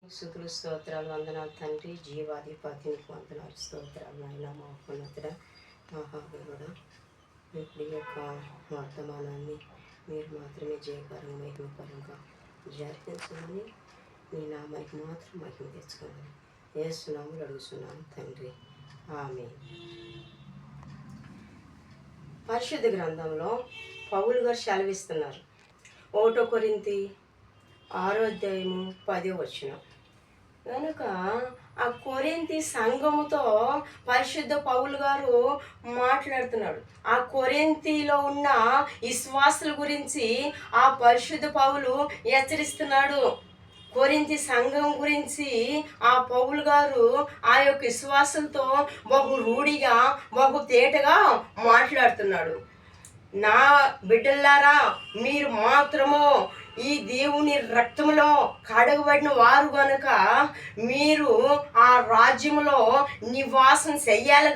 స్తుతులు స్తోత్రాలు వందనాలు తండ్రి, జీవాధిపతినికి వందనాలు స్తోత్రాలు నాయన. మా ఉన్నతుడ మహాదేవుడ, ఇప్పుడు ఈ యొక్క వర్తమానాన్ని మీరు మాత్రమే జయకరంగా మహిమకరంగా జరిపించమని, నీ నామానికి మాత్రం మహిమ తెచ్చుకోమని యేసునామములో అడుగుతున్నాను తండ్రి, ఆమేన్. పరిశుద్ధ గ్రంథంలో పౌలు గారు సెలవిస్తున్నారు. 1 కొరింథీ 6:10 కనుక ఆ కొరింథీ సంఘముతో పరిశుద్ధ పౌలు గారు మాట్లాడుతున్నాడు. ఆ కొరింథీలో ఉన్న విశ్వాసుల గురించి ఆ పరిశుద్ధ పౌలు హెచ్చరిస్తున్నాడు. కొరింథీ సంఘం గురించి ఆ పౌలు గారు ఆ యొక్క విశ్వాసులతో బహు రూఢిగా బహు తేటగా మాట్లాడుతున్నాడు. నా బిడ్డలారా, మీరు మాత్రము ఈ దేవుని రక్తములో కడగబడిన వారు గనుక మీరు ఆ రాజ్యములో నివాసం చెయ్యాలి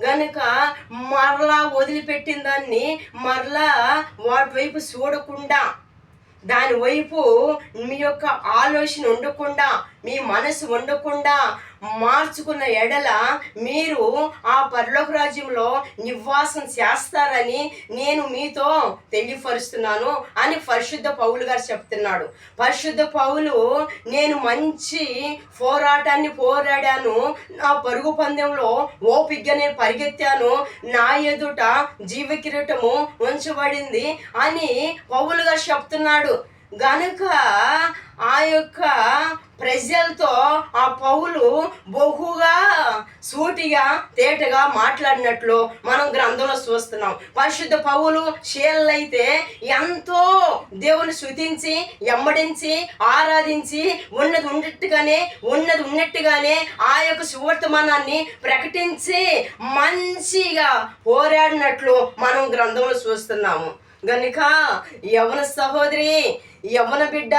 గనుక మరలా వదిలిపెట్టిన దాన్ని మరలా వాటి వైపు చూడకుండా, దాని వైపు మీ యొక్క ఆలోచన ఉండకుండా, మీ మనసు ఉండకుండా మార్చుకున్న ఎడల మీరు ఆ పరలోక రాజ్యంలో నివాసం చేస్తారని నేను మీతో తెలియపరుస్తున్నాను అని పరిశుద్ధ పౌలు గారు చెప్తున్నాడు. పరిశుద్ధ పౌలు, నేను మంచి పోరాటాన్ని పోరాడాను, నా పరుగు పందెంలో ఓపిగ్గా నేను పరిగెత్తాను, నా ఎదుట జీవ కిరీటము ఉంచబడింది అని పౌలు గారు చెప్తున్నాడు. గనుక ఆ యొక్క ప్రజలతో ఆ పౌలు బహుగా సూటిగా తేటగా మాట్లాడినట్లు మనం గ్రంథంలో చూస్తున్నాం. పరిశుద్ధ పౌలు శీలైతే ఎంతో దేవుని స్తుతించి ఎమ్మడించి ఆరాధించి ఉన్నది ఉన్నట్టుగానే ఆ యొక్క సువర్తమానాన్ని ప్రకటించి మంచిగా పోరాడినట్లు మనం గ్రంథంలో చూస్తున్నాము. గనుక యవన సహోదరి, యవన బిడ్డ,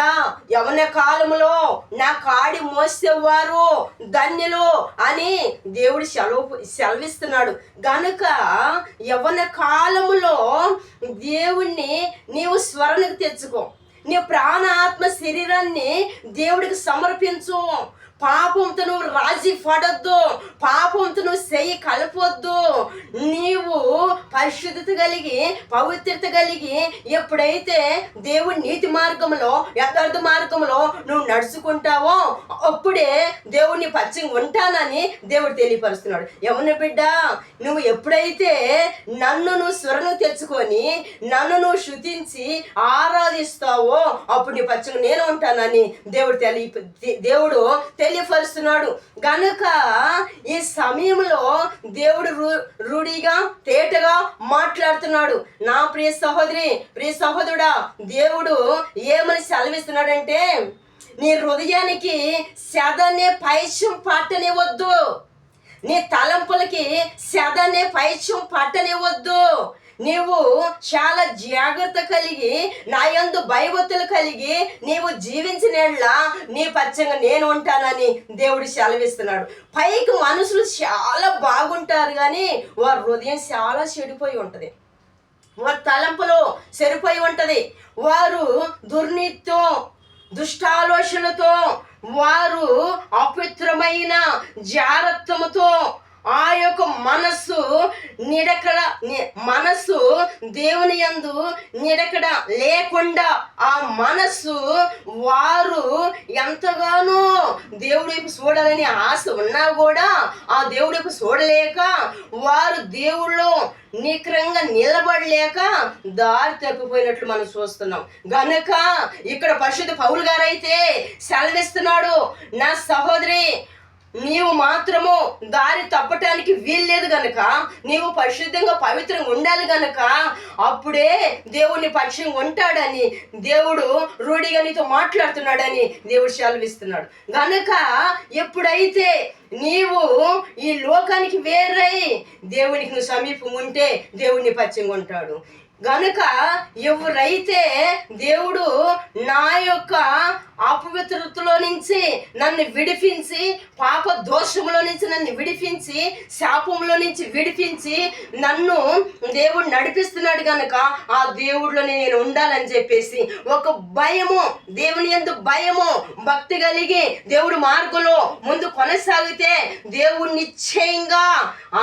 యవన కాలములో నా కాడి మోసేవారు ధన్యులు అని దేవుడు సెలవిస్తున్నాడు. గనుక యవన కాలములో దేవుణ్ణి నీవు స్మరణకు తెచ్చుకో. నీ ప్రాణ ఆత్మ శరీరాన్ని దేవుడికి సమర్పించు. పాపంతో నువ్వు రాజీ పడొద్దు, పాపంతో నువ్వు చెయ్యి కలపొద్దు. నీవు పరిశుద్ధత కలిగి పవిత్రత కలిగి ఎప్పుడైతే దేవుడి నీతి మార్గంలో యథార్థ మార్గంలో నువ్వు నడుచుకుంటావో అప్పుడే దేవుడిని పచ్చంగా ఉంటానని దేవుడు తెలియపరుస్తున్నాడు. యవన బిడ్డ, నువ్వు ఎప్పుడైతే నన్ను నువ్వు స్వరను తెచ్చుకొని నన్ను నువ్వు శుతించి ఆరాధిస్తావో అప్పుడు నీ పచ్చంగా నేను ఉంటానని దేవుడు తెలియపరుస్తున్నాడు. గనుక ఈ సమయంలో దేవుడు రూఢిగా తేటగా మాట్లాడుతున్నాడు. నా ప్రియ సహోదరి, ప్రియ సహోదరుడా, దేవుడు ఏమని సెలవిస్తున్నాడంటే, నీ హృదయానికి సెదనే పైశ్యం పట్టనివ్వద్దు, నీ తలంపులకి సెదనే పైశ్యం పట్టనివ్వద్దు. నీవు చాలా జాగ్రత్త కలిగి నా యందు భయభక్తులు కలిగి నీవు జీవించినట్లా నీ పచ్చంగా నేను ఉంటానని దేవుడు సెలవిస్తున్నాడు. పైకి మనుషులు చాలా బాగుంటారు కానీ వారి హృదయం చాలా చెడిపోయి ఉంటుంది, వారి తలంపులు చెడిపోయి ఉంటుంది. వారు దుర్నీతితో దుష్టాలోచనతో వారు అపవిత్రమైన జారత్వముతో ఆ యొక్క మనస్సు దేవుని యందు నిడకడ లేకుండా ఆ మనస్సు వారు ఎంతగానో దేవుడి వైపు చూడాలని ఆశ ఉన్నా కూడా ఆ దేవుడి వైపు చూడలేక వారు దేవుళ్ళు నికరంగా నిలబడలేక దారి తప్పిపోయినట్లు మనం చూస్తున్నాం. గనుక ఇక్కడ పరిశుద్ధ పౌలు గారైతే సెలవిస్తున్నాడు, నా సహోదరి, నీవు మాత్రము దారి తప్పటానికి వీల్లేదు గనుక నీవు పరిశుద్ధంగా పవిత్రంగా ఉండాలి గనుక అప్పుడే దేవుని పక్షంగా ఉంటాడని దేవుడు రూఢిగా నీతో మాట్లాడుతున్నాడని దేవుడు సెలవిస్తున్నాడు. గనుక ఎప్పుడైతే నీవు ఈ లోకానికి వేరై దేవునికి నువ్వు సమీపం ఉంటే దేవుడిని పచ్చంగా ఉంటాడు. గనుక ఎవరైతే దేవుడు నా యొక్క అపవిత్రతలో నుంచి నన్ను విడిపించి, పాప దోషంలో నుంచి నన్ను విడిపించి, శాపంలో నుంచి విడిపించి నన్ను దేవుడు నడిపిస్తున్నాడు కనుక ఆ దేవుడిలో నేను ఉండాలని చెప్పేసి ఒక భయము, దేవుని యందు భయము, భక్తి కలిగి దేవుడి మార్గంలో ముందు కొనసాగితే దేవుడు నిశ్చయంగా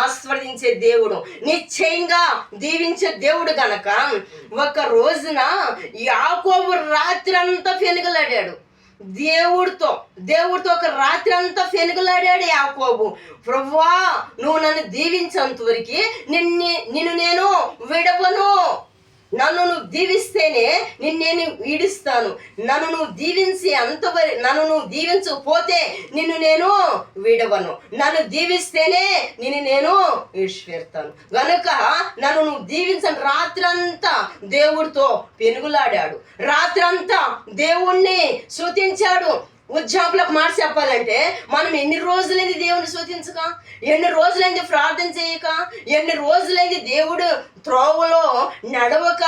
ఆస్వాదించే దేవుడు, నిశ్చయంగా దీవించే దేవుడు గనక ఒక రోజున యాకోబు రాత్రి అంతా పెనుగులాడాడు. దేవుడితో ఒక రాత్రి అంతా పెనుగులాడాడు యాకోబు. ప్రభువా, నువ్వు నన్ను దీవించేంత వరకు నిన్ను నేను విడవను. నన్ను నువ్వు దీవిస్తేనే నేను విడిస్తాను. నన్ను నువ్వు దీవించకపోతే నిన్ను నేను విడవను. నన్ను దీవిస్తేనే నేను విడిచిపెడతాను. గనుక నన్ను నువ్వు దీవించని రాత్రంతా దేవుడితో పెనుగులాడాడు. రాత్రంతా దేవుణ్ణి స్తుతించాడు. ఉద్యోగులకు మాట చెప్పాలంటే మనం ఎన్ని రోజులైంది దేవుని స్తుతించక, ఎన్ని రోజులైంది ప్రార్థన చేయక, ఎన్ని రోజులైంది దేవుడు త్రోవలో నడవక,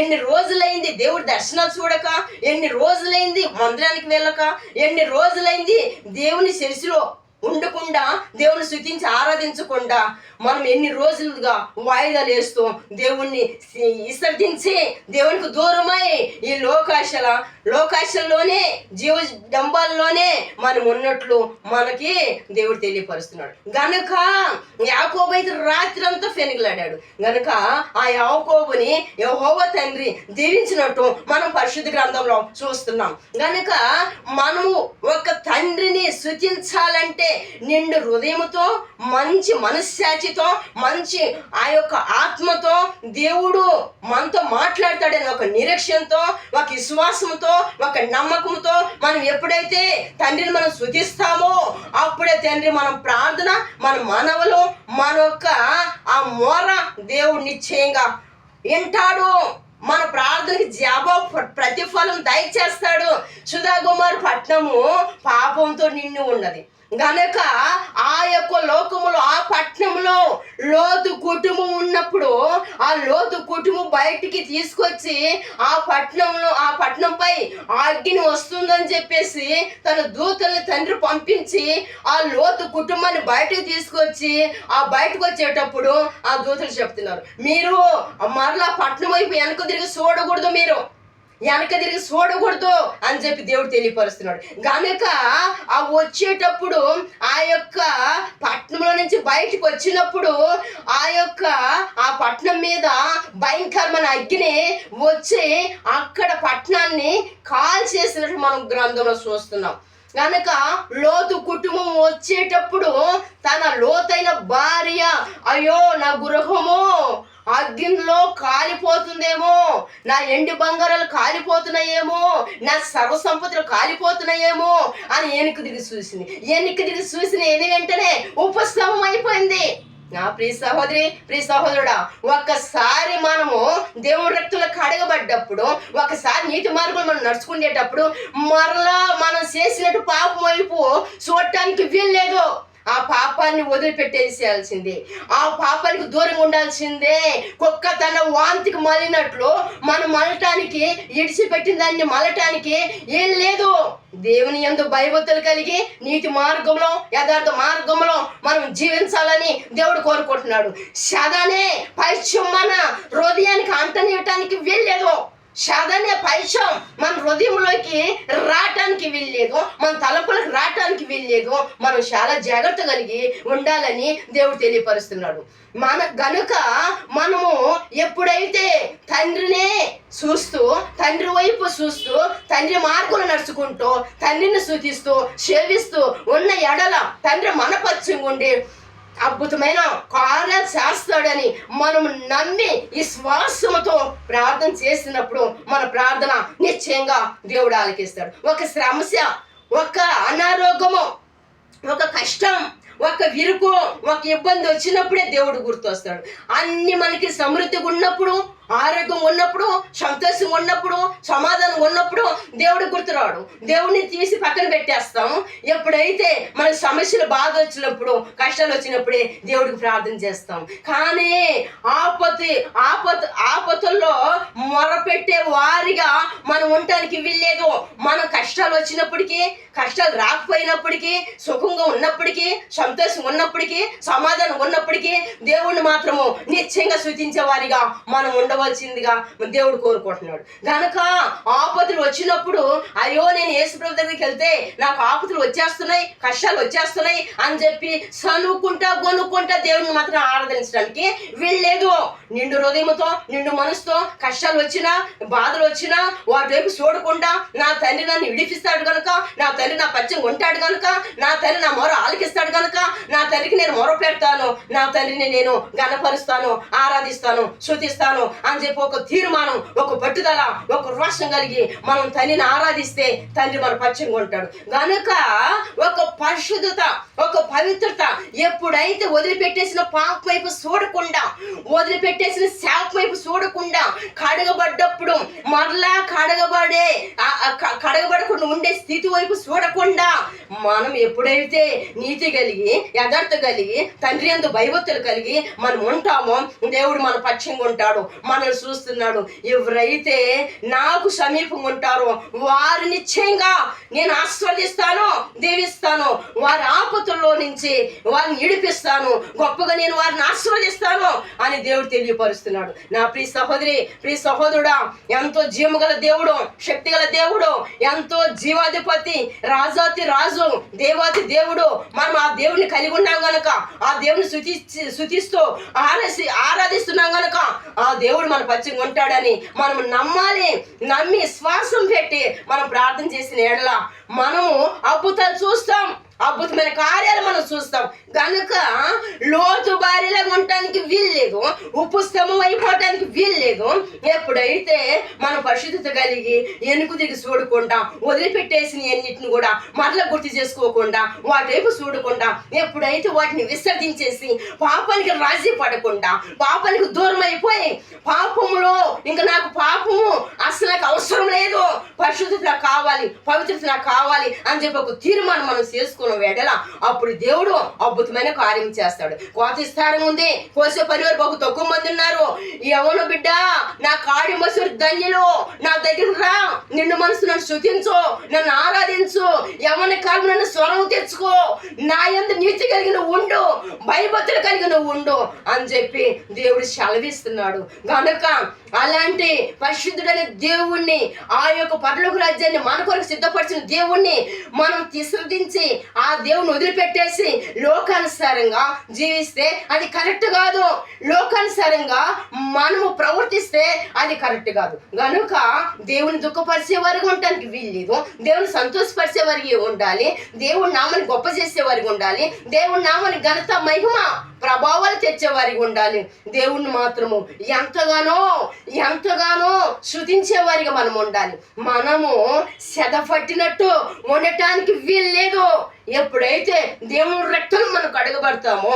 ఎన్ని రోజులైంది దేవుడు దర్శనాలు చూడక, ఎన్ని రోజులైంది మందిరానికి వెళ్ళక, ఎన్ని రోజులైంది దేవుని శిరస్సులో ఉండకుండా, దేవుని స్తుతించి ఆరాధించకుండా మనం ఎన్ని రోజులుగా వాయిదాలు వేస్తూ దేవుణ్ణి విసర్జించి దేవునికి దూరమై ఈ లోకాశల్లోనే జీవ డంబాల్లోనే మనం ఉన్నట్లు మనకి దేవుడు తెలియపరుస్తున్నాడు. గనుక యాకోబు అయితే రాత్రి అంతా పెనుగులాడాడు. గనుక ఆ యాకోబుని యెహోవా తండ్రి దీవించినట్టు మనం పరిశుద్ధ గ్రంథంలో చూస్తున్నాం. గనుక మనము ఒక తండ్రిని స్తుతించాలంటే నిండు హృదయముతో, మంచి మనస్సాక్షితో, మంచి ఆ యొక్క ఆత్మతో దేవుడు మనతో మాట్లాడతాడని ఒక నిరీక్షణతో, ఒక విశ్వాసంతో, ఒక నమ్మకంతో మనం ఎప్పుడైతే తండ్రిని మనం స్తుతిస్తామో అప్పుడే తండ్రి మనం ప్రార్థన, మన మనవలు, మన యొక్క ఆ మోర దేవుడు నిశ్చయంగా వింటాడు. మన ప్రార్థనకి జవాబు, ప్రతిఫలం దయచేస్తాడు. సుధాకుమార్ పట్టణము పాపంతో నిండి ఉన్నది. గనక ఆ యొక్క లోకములో, ఆ పట్టణంలో లోతు కుటుంబం ఉన్నప్పుడు ఆ లోతు కుటుంబం బయటికి తీసుకొచ్చి ఆ పట్టణంపై అగ్ని వస్తుందని చెప్పేసి తన దూతల్ని తండ్రి పంపించి ఆ లోతు కుటుంబాన్ని బయటకు తీసుకొచ్చి ఆ బయటకు వచ్చేటప్పుడు ఆ దూతలు చెప్తున్నారు, మీరు మరలా పట్టణం వైపు వెనక తిరిగి చూడకూడదు అని చెప్పి దేవుడు తెలియపరుస్తున్నాడు. గనుక ఆ వచ్చేటప్పుడు ఆ యొక్క పట్టణంలో నుంచి బయటకు వచ్చినప్పుడు ఆ పట్టణం మీద భయంకరమైన అగ్ని వచ్చి అక్కడ పట్టణాన్ని కాల్చేసినట్టు మనం గ్రంథంలో చూస్తున్నాం. కనుక లోతు కుటుంబం వచ్చేటప్పుడు తన లోతైన భార్య, అయ్యో నా గృహము అగ్నిలో కాలిపోతుందేమో, నా ఎండి బంగారాలు కాలిపోతున్నాయేమో, నా సర్వ సంపదలు కాలిపోతున్నాయేమో అని వెనక్కి తిరిగి చూసిన వెంటనే ఉపస్తంభం అయిపోయింది. నా ప్రియ సహోదరి, ప్రియ సహోదరుడా, ఒక్కసారి మనము దేవుడి రక్తంలో కడగబడ్డప్పుడు, ఒకసారి నీతి మార్గంలో మనం నడుచుకునేటప్పుడు మరలా మనం చేసినట్టు పాపం వైపు చూడటానికి వీల్లేదు. ఆ పాపాన్ని వదిలిపెట్టేసేయాల్సిందే, ఆ పాపానికి దూరంగా ఉండాల్సిందే. కుక్క తన వాంతికి మలినట్లు మనం మలటానికి, ఇడిచిపెట్టిన దాన్ని మలటానికి ఏం లేదు. దేవుని యందు భయభక్తులు కలిగి నీతి మార్గంలో, యథార్థ మార్గంలో మనం జీవించాలని దేవుడు కోరుకుంటున్నాడు. సదానే పైత్యం మన హృదయానికి అంటనియటానికి వీల్లేదు. సాధారణ పైశం మన హృదయంలోకి రావటానికి వీల్లేదు, మన తలపులకు రావటానికి వీల్లేదు. మనం చాలా జాగ్రత్త కలిగి ఉండాలని దేవుడు తెలియపరుస్తున్నాడు. గనుక మనము ఎప్పుడైతే తండ్రినే చూస్తూ, తండ్రి వైపు చూస్తూ, తండ్రి మార్గంలో నడుచుకుంటూ, తండ్రిని స్తుతిస్తూ సేవిస్తూ ఉన్న ఎడల తండ్రి మనపక్షంగా ఉండి అద్భుతమైన కార్యాలు చేస్తాడని మనం నమ్మి ఈ శ్వాసముతో ప్రార్థన చేసినప్పుడు మన ప్రార్థన నిశ్చయంగా దేవుడు ఆలకిస్తాడు. ఒక సమస్య, ఒక అనారోగ్యము, ఒక కష్టం, ఒక విరుకు, ఒక ఇబ్బంది వచ్చినప్పుడే దేవుడు గుర్తొస్తాడు. అన్ని మనకి సమృద్ధిగా ఉన్నప్పుడు ఆరోగ్యం ఉన్నప్పుడు, సంతోషం ఉన్నప్పుడు, సమాధానం ఉన్నప్పుడు దేవుడు గుర్తురాడు. దేవుడిని తీసి పక్కన పెట్టేస్తాం. ఎప్పుడైతే మన సమస్యలు బాధ వచ్చినప్పుడు, కష్టాలు వచ్చినప్పుడే దేవుడికి ప్రార్థన చేస్తాం. కానీ ఆపతుల్లో మొరపెట్టే వారిగా మనం ఉండటానికి వీల్లేదు. మనం కష్టాలు వచ్చినప్పటికీ, కష్టాలు రాకపోయినప్పటికీ, సుఖంగా ఉన్నప్పటికీ, సంతోషం ఉన్నప్పటికీ, సమాధానం ఉన్నప్పటికీ దేవుణ్ణి మాత్రము నిత్యంగా స్తుతించే వారిగా మనం ఉండవలసిందిగా దేవుడు కోరుకుంటున్నాడు. గనక ఆపదలు వచ్చినప్పుడు అయ్యో నేను యేసుప్రభు దగ్గరికి వెళ్తే నాకు ఆపదలు వచ్చేస్తున్నాయి, కష్టాలు వచ్చేస్తున్నాయి అని చెప్పి సనుక్కుంటా గొనుక్కుంటా దేవుడిని మాత్రం ఆరాధించడానికి వీల్లేదు. నిండు హృదయంతో, నిండు మనసుతో కష్టాలు వచ్చినా, బాధలు వచ్చినా వాటి వైపు చూడకుండా నా తండ్రి నన్ను విడిపిస్తాడు కనుక, నా తండ్రి నా పచ్చం ఉంటాడు కనుక, నా తండ్రి నా మొర ఆలకిస్తాడు కనుక, నా తండ్రికి నేను మొర పెడతాను, నా తండ్రిని నేను గణపరుస్తాను, ఆరాధిస్తాను, శృతిస్తాను అని చెప్పి ఒక తీర్మానం, ఒక పట్టుదల, ఒక రోషం కలిగి మనం తండ్రిని ఆరాధిస్తే తండ్రి మన పచ్చంగా ఉంటాడు. గనుక ఒక పరిశుద్ధత, ఒక పవిత్రత ఎప్పుడైతే వదిలిపెట్టేసిన పాప వైపు చూడకుండా, వదిలిపెట్టేసిన శాప వైపు చూడకుండా, కడగబడ్డప్పుడు మరలా కడగబడకుండా ఉండే స్థితి వైపు చూడకుండా మనం ఎప్పుడైతే నీతి కలిగి, యథార్థ కలిగి, తండ్రి యందు భయభక్తులు కలిగి మనం ఉంటామో దేవుడు మన పక్షంగా ఉంటాడు, మనల్ని చూస్తున్నాడు. ఎవరైతే నాకు సమీపంగా ఉంటారో వారిని నిశ్చయంగా నేను ఆశీర్వదిస్తాను, దీవిస్తాను, వారి ఆపతుల్లో నుంచి వారిని విడిపిస్తాను, గొప్పగా నేను వారిని ఆశీర్వదిస్తాను అని దేవుడు తెలియపరుస్తున్నాడు. నా ప్రియ సహోదరి, ప్రియ సహోదరుడా, ఎంతో జీవగల దేవుడు, శక్తిగల దేవుడు, ఎంతో జీవాధిపతి, రాజాతి రాజు, దేవాతి దేవుడు. మనం ఆ దేవుడిని కలిగి ఉన్నాం గనక, ఆ దేవుని స్తుతిస్తూ ఆరాధిస్తున్నాం గనక ఆ దేవుడు మన పచ్చంగా ఉంటాడని మనం నమ్మాలి. నమ్మి శ్వాసం పెట్టి మనం ప్రార్థన చేసిన ఎడల మనము అద్భుతాలు చూస్తాం, అద్భుతమైన కార్యాలు మనం చూస్తాం. కనుక లోతు భార్యలాగా ఉండటానికి వీల్లేదు, ఉప్పు స్తంభం అయిపోవటానికి వీల్లేదు. ఎప్పుడైతే మనం పరిశుద్ధత కలిగి ఎనుకు దిగి చూడకుండా, వదిలిపెట్టేసిన ఎన్నిటిని కూడా మరలా గుర్తు చేసుకోకుండా, వాటి వైపు చూడకుండా, ఎప్పుడైతే వాటిని విసర్జించేసి పాపానికి రాజీ పడకుండా, పాపానికి దూరం అయిపోయి పాపములో ఇంకా నాకు పాపము అసలు నాకు అవసరం లేదు, పరిశుద్ధత నాకు కావాలి, పవిత్రత నాకు కావాలి అని చెప్పి ఒక తీర్మానం మనం చేసుకున్నాం వేడల అప్పుడు దేవుడు అద్భుతమైన కార్యం చేస్తాడు. కోత విస్తారం ఉంది, కోసే పరివారు బహు తక్కువ మంది ఉన్నారు. ఎవరు బిడ్డ నా కాడి మసూరు ధన్యులు, నా దగ్గరకు రా, నిన్ను మనసు నన్ను స్తుతించు, నన్ను ఆరాధించు, ఎవరి కాలం నన్ను స్వరం తెచ్చుకో, నా యందు నీతి కలిగిన ఉండు, భయభక్తులు కలిగిన ఉండు అని చెప్పి దేవుడు సెలవిస్తున్నాడు. కనుక అలాంటి పరిశుద్ధుడైన దేవుణ్ణి, ఆ యొక్క పరలోక రాజ్యాన్ని మన కొరకు సిద్ధపరిచిన దేవుణ్ణి మనం విసర్జించి ఆ దేవుని వదిలిపెట్టేసి లోకానుసారంగా జీవిస్తే అది కరెక్ట్ కాదు. లోకానుసారంగా మనము ప్రవర్తిస్తే అది కరెక్ట్ కాదు. కనుక దేవుని దుఃఖపరిచే వారికి ఉండటానికి వీల్లేదు, దేవుని సంతోషపరిచే వారికి ఉండాలి, దేవుడి నామాన్ని గొప్ప చేసే వారికి ఉండాలి, దేవుడి నామాన్ని ఘనత, మహిమ, ప్రభావాలు తెచ్చేవారికి ఉండాలి. దేవుణ్ణి మాత్రము ఎంతగానో శృతించే వారిగా మనం ఉండాలి. మనము సెదపట్టినట్టు ఉండటానికి వీల్లేదు. ఎప్పుడైతే దేవుని రక్తం మనం కడగబడతామో,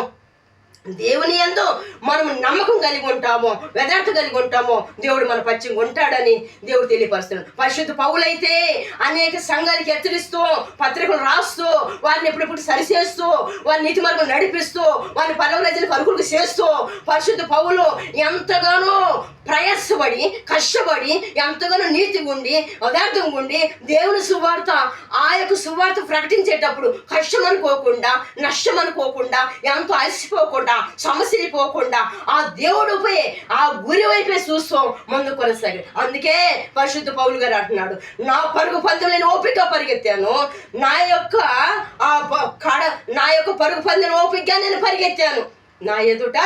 దేవుని యందు మనం నమ్మకం కలిగి ఉంటామో, యథార్థ కలిగి ఉంటామో దేవుడు మన పచ్చంగా ఉంటాడని దేవుడు తెలియపరుస్తున్నాడు. పరిశుద్ధ పౌలైతే అనేక సంఘాలకి హెచ్చరిస్తూ, పత్రికలు రాస్తూ, వారిని ఎప్పుడెప్పుడు సరిచేస్తూ, వారి నీతి మార్గం నడిపిస్తూ, వారిని పరలోక రాజ్యానికి అర్హులకు చేస్తూ, పరిశుద్ధ పౌలు ఎంతగానో ప్రయాసపడి, కష్టపడి, ఎంతగానో నీతిగా ఉండి, యథార్థంగా ఉండి దేవుని సువార్త, ఆ యొక్క సువార్త ప్రకటించేటప్పుడు కష్టం అనుకోకుండా, నష్టం అనుకోకుండా, ఎంతో అలసిపోకుండా, సమస్యలు పోకుండా ఆ దేవుడిపై, ఆ గురి వైపే చూస్తూ ముందు కొనసాగాడు. అందుకే పరిశుద్ధ పౌలు గారు అంటున్నాడు, నా పరుగు పందెం నేను ఓపిక పరిగెత్తాను, నా యొక్క పరుగు పందెం ఓపికగా నేను పరిగెత్తాను, నా ఎదుట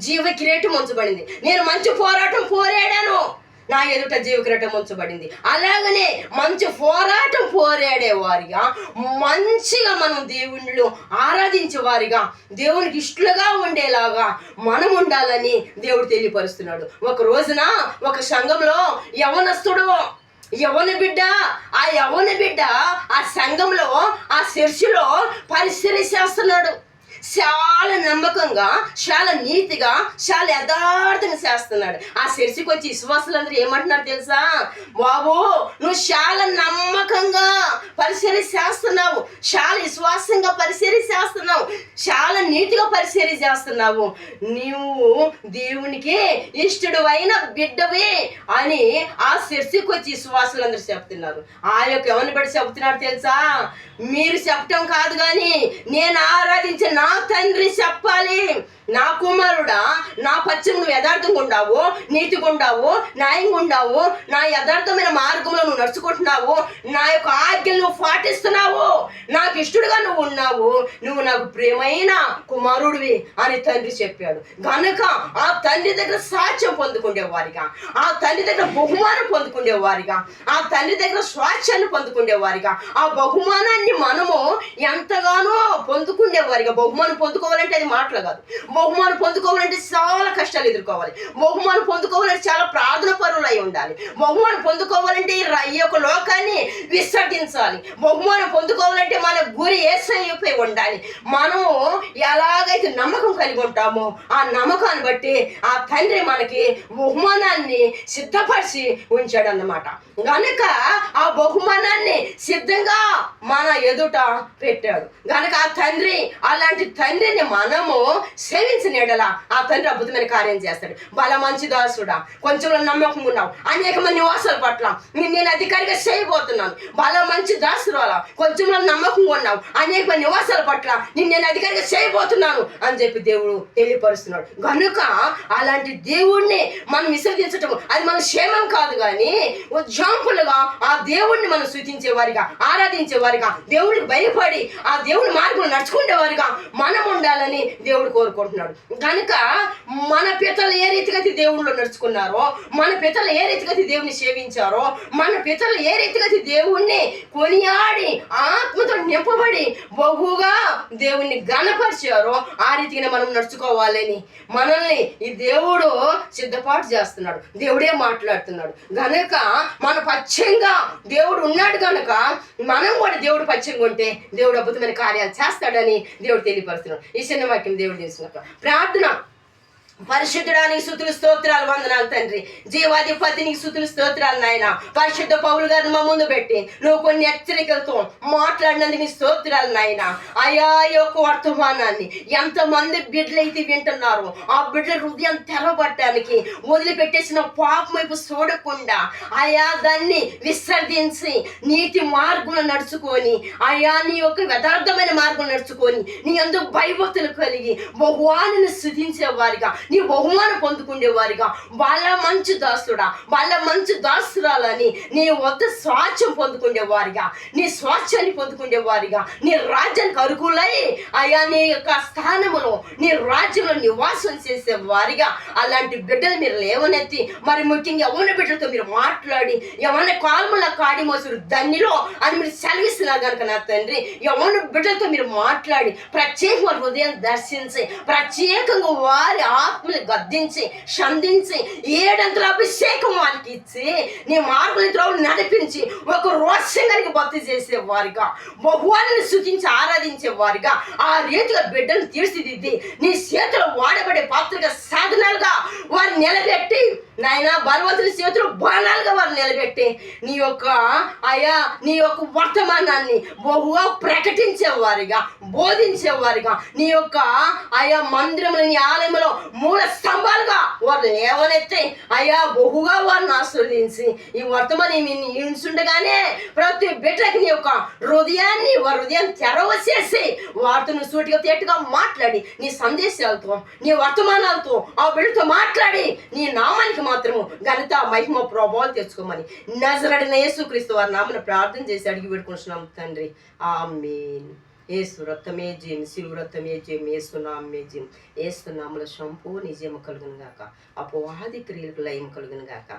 జీవ కిరీటం ఉంచబడింది, నేను మంచి పోరాటం పోరాడాను, నా ఎదుట జీవ కిరీటం ఉంచబడింది. అలాగనే మంచి పోరాటం పోరాడే వారిగా, మంచిగా మనం దేవునిలో ఆరాధించే వారిగా, దేవునికి ఇష్టలుగా ఉండేలాగా మనం ఉండాలని దేవుడు తెలియపరుస్తున్నాడు. ఒక రోజున ఒక సంఘంలో యవనస్తుడు, యవన బిడ్డ ఆ సంఘంలో, ఆ చర్చిలో పరిచర్య చేస్తున్నాడు. చాలా నమ్మకంగా, చాలా నీతిగా, చాలా యథార్థంగా చేస్తున్నాడు. ఆ చర్చికి వచ్చి విశ్వాసులందరూ ఏమంటున్నారు తెలుసా? బాబు, నువ్వు చాలా నమ్మకంగా పరిచర్య చేస్తున్నావు, చాలా విశ్వాసంగా పరిచర్య చేస్తున్నావు, చాలా నీతిగా పరిచర్య చేస్తున్నావు, నీవు దేవునికి ఇష్టడు అయిన బిడ్డవే అని ఆ చర్చికి వచ్చి విశ్వాసులందరూ చెప్తున్నారు. ఆ యొక్క ఎవరిని బట్టి చెప్తున్నారు తెలుసా? మీరు చెప్పటం కాదు కానీ నేను ఆరాధించే నా తండ్రి చెప్పాలి. నా కుమారుడా, నా పశ్చిమ నువ్వు యథార్థంగా ఉండావు, నీతిగా ఉండావు, న్యాయంగా ఉండావు, నా యథార్థమైన మార్గంలో నువ్వు నడుచుకుంటున్నావు, నా యొక్క ఆజ్ఞలు నువ్వు పాటిస్తున్నావు, నాకు ఇష్టడుగా నువ్వు ఉన్నావు, నువ్వు నాకు ప్రియమైన కుమారుడివి అని తండ్రి చెప్పాడు. కనుక ఆ తండ్రి దగ్గర సాక్ష్యం పొందుకునేవారిగా, ఆ తండ్రి దగ్గర బహుమానం పొందుకునేవారిగా, ఆ తండ్రి దగ్గర స్వాచ్ఛాన్ని పొందుకునేవారిగా, ఆ బహుమానాన్ని మనము ఎంతగానో పొందుకునేవారిగా. బహుమానం పొందుకోవాలంటే అది మాటలు కాదు. బహుమానం పొందుకోవాలంటే చాలా కష్టాలు ఎదుర్కోవాలి. బహుమానం పొందుకోవాలంటే చాలా ప్రార్థన పరులు అయి ఉండాలి. బహుమానం పొందుకోవాలంటే ఈ యొక్క లోకాన్ని విసర్జించాలి. బహుమానం పొందుకోవాలంటే మన గురి యేసయ్యపై ఉండాలి. మనము ఎలాగైతే నమ్మకం కలిగి ఉంటామో ఆ నమ్మకాన్ని బట్టి ఆ తండ్రి మనకి బహుమానాన్ని సిద్ధపరిచి ఉంచాడు అన్నమాట. కనుక ఆ బహుమానాన్ని సిద్ధంగా మన ఎదుట పెట్టాడు. కనుక ఆ తండ్రి, అలాంటి తండ్రిని మనము సేవించిన ఎడల ఆ తండ్రి అద్భుతమైన కార్యం చేస్తాడు. బల మంచి దాసుడా, కొంచెంలో నమ్మకం ఉన్నావు, అనేక మంది నివాసాల పట్ల నేను అధికారిగా చేయబోతున్నాను. బల మంచి దాసురాలా, కొంచెంలో నమ్మకం ఉన్నావు, అనేక మంది నివాసాల పట్ల నేను అధికారిగా చేయబోతున్నాను అని చెప్పి దేవుడు తెలియపరుస్తున్నాడు. కనుక అలాంటి దేవుణ్ణి మనం విసర్జించటం అది మన క్షేమం కాదు. కానీ ఎగ్జాంపుల్గా ఆ దేవుణ్ణి మనం స్తుతించేవారిగా, ఆరాధించేవారిగా, దేవుడికి భయపడి ఆ దేవుని మార్గంలో నడుచుకునేవారిగా మనం ఉండాలని దేవుడు కోరుకుంటున్నాడు. కనుక మన పితలు ఏ రీతిగా దేవుళ్ళు నడుచుకున్నారో, మన పితలు ఏ రీతిగా దేవుని సేవించారో, మన పితలు ఏ రీతిగా దేవుణ్ణి కొనియాడి ఆత్మతో నింపబడి బహుగా దేవుణ్ణి ఘనపరిచారో ఆ రీతిగా మనం నడుచుకోవాలని మనల్ని ఈ దేవుడు సిద్ధపాటు చేస్తున్నాడు. దేవుడే మాట్లాడుతున్నాడు. గనుక మన పచ్చంగా దేవుడు ఉన్నాడు. కనుక మనం కూడా దేవుడు పచ్చంగా ఉంటే దేవుడు అద్భుతమైన కార్యాలు చేస్తాడని దేవుడు తెలియపరుస్తున్నాడు. ఈ చిన్న వాక్యం దేవుడు చేస్తున్నట్టు ప్రార్థన. పరిశుద్ధుడా నీకు స్తుతులు స్తోత్రాలు, వందనాలు తండ్రి. జీవాధిపతి నీకు స్తుతులు స్తోత్రాలు నాయన. పరిశుద్ధ పౌలు గారిని మా ముందు పెట్టి నువ్వు కొన్ని హెచ్చరికలతో మాట్లాడినందుకు నీ స్తోత్రాలు నాయన. అయా యొక్క వర్తమానాన్ని ఎంతమంది బిడ్డలైతే వింటున్నారు ఆ బిడ్డల హృదయం తెరవబట్టడానికి వదిలిపెట్టేసిన పాపం వైపు చూడకుండా అయా దాన్ని విసర్జించి నీతి మార్గంలో నడుచుకొని అయా నీ యొక్క యథార్థమైన మార్గం నడుచుకొని నీ అందుకు భయభక్తులు కలిగి బహువాన్ని స్తుతించేవారిగా, నీ బహుమానం పొందుకునేవారిగా, వాళ్ళ మంచి దాసుడా, వాళ్ళ మంచి దాసురాలని నీ వద్ద స్వాచ్ఛం పొందుకునేవారిగా, నీ స్వాచ్ఛాన్ని పొందుకునేవారిగా, నీ రాజ్యానికి అరుకులై అయా నీ యొక్క స్థానములో నీ రాజ్యంలో నివాసం చేసేవారిగా అలాంటి బిడ్డలు మీరు లేవనెత్తి, మరి ముఖ్యంగా యవ్వన బిడ్డలతో మీరు మాట్లాడి యవ్వన కాలముల కాడి మోసురు ధన్యులో అని మీరు సెలవిస్తున్నారు కనుక నా తండ్రి, యవ్వన బిడ్డలతో మీరు మాట్లాడి ప్రత్యేకంగా హృదయం దర్శించి ప్రత్యేకంగా వారి ఆత్మలు గద్దించి సంధించి ఏడంతల అభిషేకం వారికి ఇచ్చి నీ మార్గంలో నడిపించి ఒక రోషంగానికి భక్తి చేసేవారిగా, బహువాన్ని స్తుతించి ఆరాధించేవారిగా ఆ రీతిగా బిడ్డను తీర్చిదిద్ది నీ చేతులు వాడబడే పాత్రగా సాధనాలుగా వారిని నిలబెట్టి నాయన బలవంతుని చేతులు బాణాలుగా వారిని నిలబెట్టి నీ యొక్క అయా నీ యొక్క వర్తమానాన్ని బహుగా ప్రకటించేవారిగా, బోధించేవారిగా, నీ యొక్క ఆయా మందిరంలో నీ ఆలయంలో మూల స్తంభాలుగా వారు లేవనెత్తి అయ్యా బహుగా వారిని ఆస్వాదించి ఈ వర్తమానం ఇంచుండగానే ప్రతి బిడ్డకి నీ యొక్క హృదయాన్ని వారి హృదయాన్ని తెరవచేసి వారితో సూటిగా తేటుగా మాట్లాడి నీ సందేశాలతో నీ వర్తమానాలతో ఆ బిడ్డతో మాట్లాడి నీ నామానికి మాత్రము ఘనత మహిమ ప్రభావాలు తెచ్చుకోమని నజరేయుడైన యేసుక్రీస్తు వారి నామమున ప్రార్థన చేసి అడిగి పెట్టుకుంటున్నాం తండ్రి. ఆమేన్. ఏసు రక్తమే జయం, సిలువ రక్తమే జయం, ఏసు నామమే జయం. ఏసు నామములో సంపూర్ణ విజయం కలుగును గాక, అపవాది క్రియలకు లయం కలుగును గాక.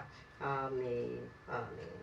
ఆమేన్. ఆమేన్.